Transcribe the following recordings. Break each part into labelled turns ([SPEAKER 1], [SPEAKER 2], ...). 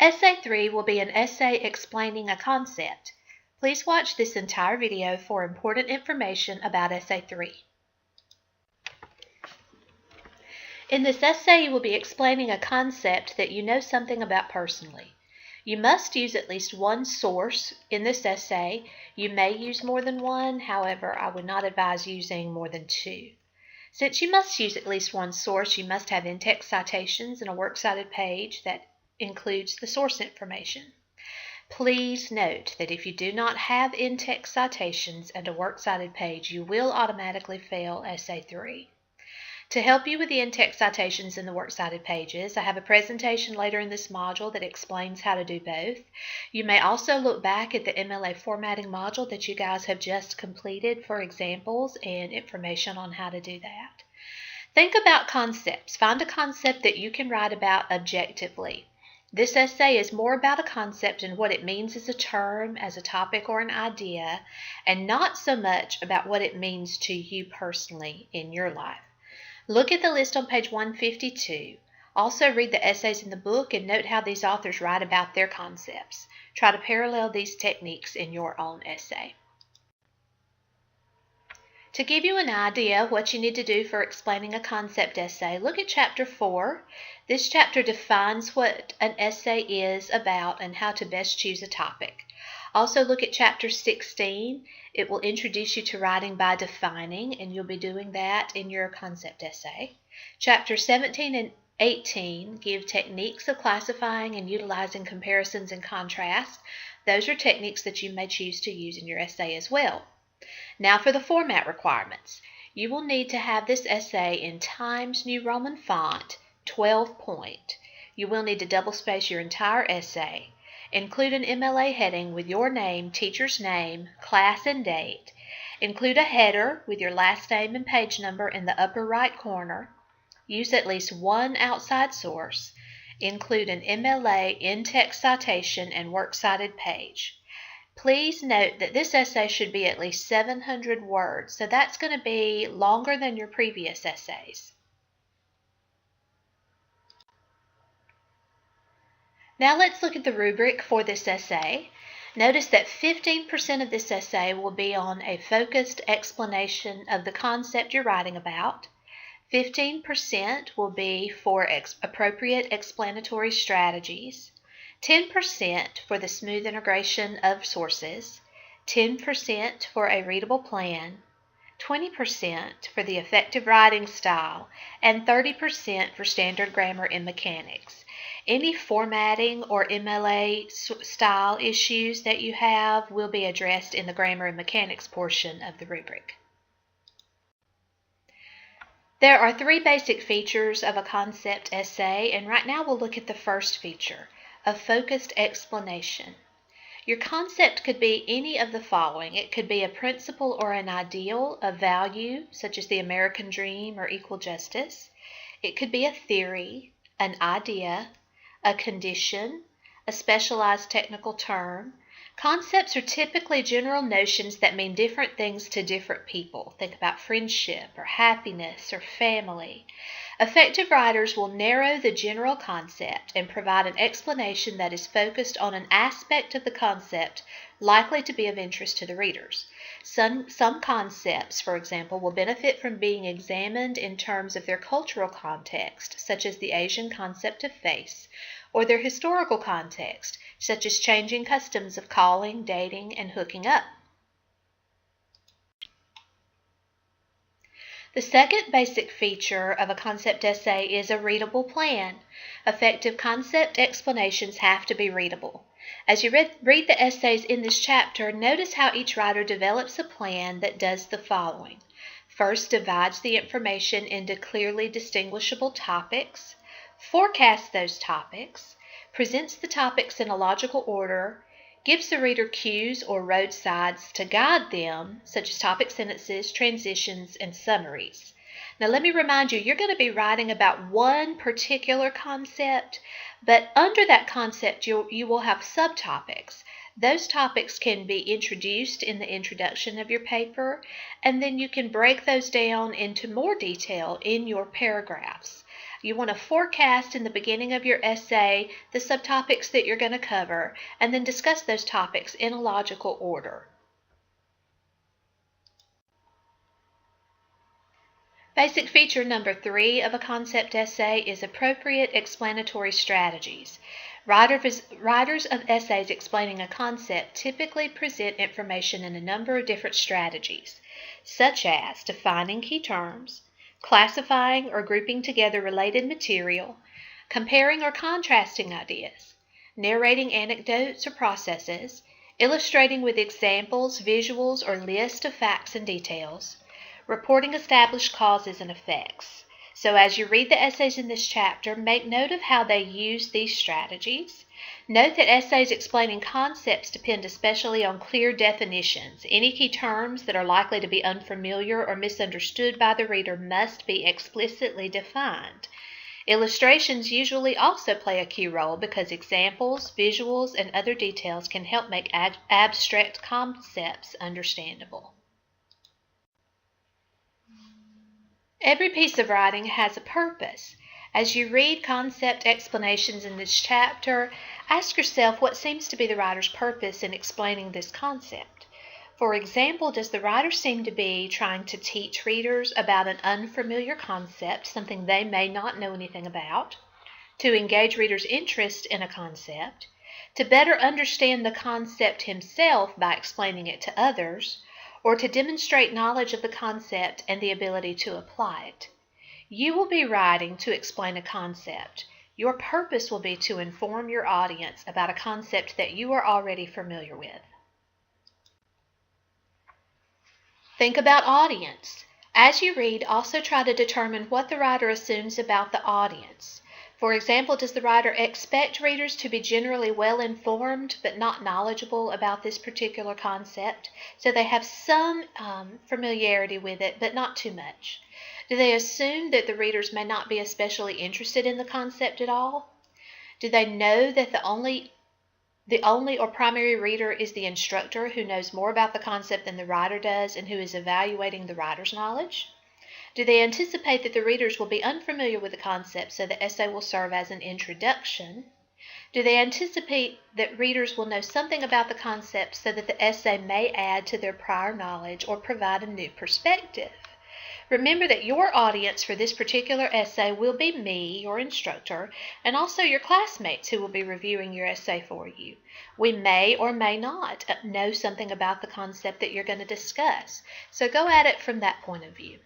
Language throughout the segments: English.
[SPEAKER 1] Essay 3 will be an essay explaining a concept. Please watch this entire video for important information about Essay 3. In this essay, you will be explaining a concept that you know something about personally. You must use at least one source in this essay. You may use more than one, however, I would not advise using more than two. Since you must use at least one source, you must have in-text citations and a works cited page that includes the source information. Please note that if you do not have in-text citations and a works cited page, you will automatically fail Essay 3. To help you with the in-text citations and the works cited pages, I have a presentation later in this module that explains how to do both. You may also look back at the MLA formatting module that you guys have just completed for examples and information on how to do that. Think about concepts. Find a concept that you can write about objectively. This essay is more about a concept and what it means as a term, as a topic, or an idea, and not so much about what it means to you personally in your life. Look at the list on page 152. Also read the essays in the book and note how these authors write about their concepts. Try to parallel these techniques in your own essay. To give you an idea of what you need to do for explaining a concept essay, look at Chapter 4. This chapter defines what an essay is about and how to best choose a topic. Also look at Chapter 16. It will introduce you to writing by defining, and you'll be doing that in your concept essay. Chapter 17 and 18 give techniques of classifying and utilizing comparisons and contrasts. Those are techniques that you may choose to use in your essay as well. Now for the format requirements. You will need to have this essay in Times New Roman font, 12 point. You will need to double space your entire essay. Include an MLA heading with your name, teacher's name, class, and date. Include a header with your last name and page number in the upper right corner. Use at least one outside source. Include an MLA in-text citation and works cited page. Please note that this essay should be at least 700 words, so that's going to be longer than your previous essays. Now let's look at the rubric for this essay. Notice that 15% of this essay will be on a focused explanation of the concept you're writing about. 15% will be for appropriate explanatory strategies. 10% for the smooth integration of sources, 10% for a readable plan, 20% for the effective writing style, and 30% for standard grammar and mechanics. Any formatting or MLA style issues that you have will be addressed in the grammar and mechanics portion of the rubric. There are three basic features of a concept essay, and right now we'll look at the first feature, a focused explanation. Your concept could be any of the following. It could be a principle or an ideal, a value, such as the American dream or equal justice. It could be a theory, an idea, a condition, a specialized technical term. Concepts are typically general notions that mean different things to different people. Think about friendship or happiness or family. Effective writers will narrow the general concept and provide an explanation that is focused on an aspect of the concept likely to be of interest to the readers. Some concepts, for example, will benefit from being examined in terms of their cultural context, such as the Asian concept of face, or their historical context, such as changing customs of calling, dating, and hooking up. The second basic feature of a concept essay is a readable plan. Effective concept explanations have to be readable. As you read the essays in this chapter, notice how each writer develops a plan that does the following. First, divides the information into clearly distinguishable topics, forecasts those topics, presents the topics in a logical order, gives the reader cues or roadsides to guide them, such as topic sentences, transitions, and summaries. Now let me remind you, you're going to be writing about one particular concept, but under that concept you will have subtopics. Those topics can be introduced in the introduction of your paper, and then you can break those down into more detail in your paragraphs. You want to forecast in the beginning of your essay the subtopics that you're going to cover, and then discuss those topics in a logical order. Basic feature number 3 of a concept essay is appropriate explanatory strategies. Writers of essays explaining a concept typically present information in a number of different strategies, such as defining key terms, classifying or grouping together related material, comparing or contrasting ideas, narrating anecdotes or processes, illustrating with examples, visuals, or lists of facts and details, reporting established causes and effects. So as you read the essays in this chapter, make note of how they use these strategies. Note that essays explaining concepts depend especially on clear definitions. Any key terms that are likely to be unfamiliar or misunderstood by the reader must be explicitly defined. Illustrations usually also play a key role because examples, visuals, and other details can help make abstract concepts understandable. Every piece of writing has a purpose. As you read concept explanations in this chapter, ask yourself what seems to be the writer's purpose in explaining this concept. For example, does the writer seem to be trying to teach readers about an unfamiliar concept, something they may not know anything about, to engage readers' interest in a concept, to better understand the concept himself by explaining it to others, or to demonstrate knowledge of the concept and the ability to apply it? You will be writing to explain a concept. Your purpose will be to inform your audience about a concept that you are already familiar with. Think about audience. As you read, also try to determine what the writer assumes about the audience. For example, does the writer expect readers to be generally well informed but not knowledgeable about this particular concept, so they have some familiarity with it but not too much? Do they assume that the readers may not be especially interested in the concept at all? Do they know that the only or primary reader is the instructor who knows more about the concept than the writer does and who is evaluating the writer's knowledge? Do they anticipate that the readers will be unfamiliar with the concept, so the essay will serve as an introduction? Do they anticipate that readers will know something about the concept so that the essay may add to their prior knowledge or provide a new perspective? Remember that your audience for this particular essay will be me, your instructor, and also your classmates who will be reviewing your essay for you. We may or may not know something about the concept that you're going to discuss, so go at it from that point of view.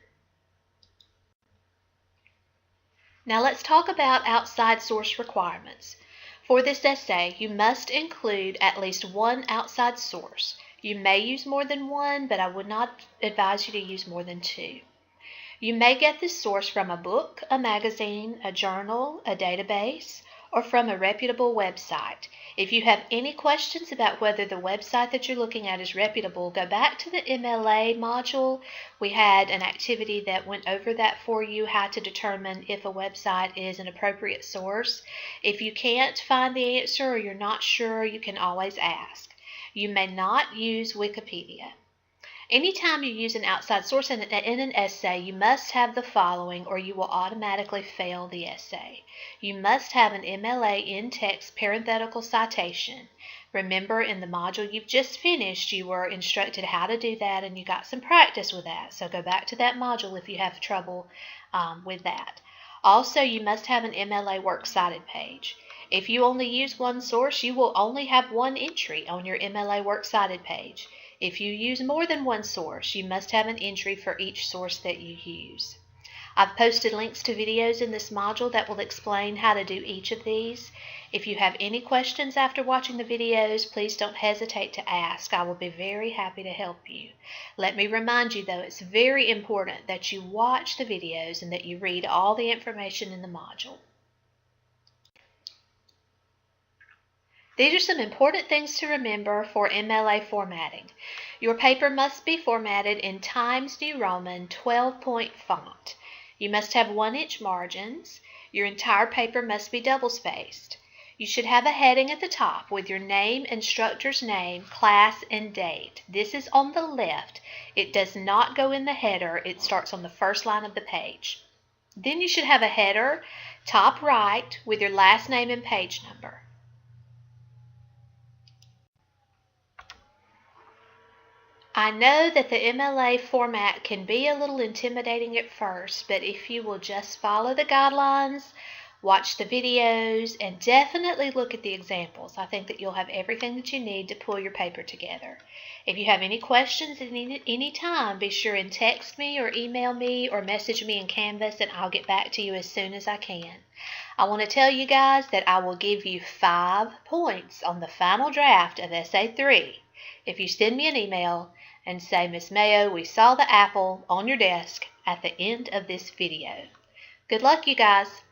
[SPEAKER 1] Now let's talk about outside source requirements. For this essay, you must include at least one outside source. You may use more than one, but I would not advise you to use more than two. You may get this source from a book, a magazine, a journal, a database, or from a reputable website. If you have any questions about whether the website that you're looking at is reputable, go back to the MLA module. We had an activity that went over that for you, how to determine if a website is an appropriate source. If you can't find the answer or you're not sure, you can always ask. You may not use Wikipedia. Anytime you use an outside source in an essay, you must have the following or you will automatically fail the essay. You must have an MLA in-text parenthetical citation. Remember, in the module you've just finished, you were instructed how to do that and you got some practice with that. So go back to that module if you have trouble with that. Also, you must have an MLA works cited page. If you only use one source, you will only have one entry on your MLA works cited page. If you use more than one source, you must have an entry for each source that you use. I've posted links to videos in this module that will explain how to do each of these. If you have any questions after watching the videos, please don't hesitate to ask. I will be very happy to help you. Let me remind you, though, it's very important that you watch the videos and that you read all the information in the module. These are some important things to remember for MLA formatting. Your paper must be formatted in Times New Roman 12-point font. You must have 1-inch margins. Your entire paper must be double-spaced. You should have a heading at the top with your name, instructor's name, class, and date. This is on the left. It does not go in the header. It starts on the first line of the page. Then you should have a header, top right, with your last name and page number. I know that the MLA format can be a little intimidating at first, but if you will just follow the guidelines, watch the videos, and definitely look at the examples, I think that you'll have everything that you need to pull your paper together. If you have any questions at any time, be sure and text me or email me or message me in Canvas, and I'll get back to you as soon as I can. I want to tell you guys that I will give you 5 points on the final draft of Essay 3 if you send me an email and say, Miss Mayo, we saw the apple on your desk at the end of this video. Good luck, you guys.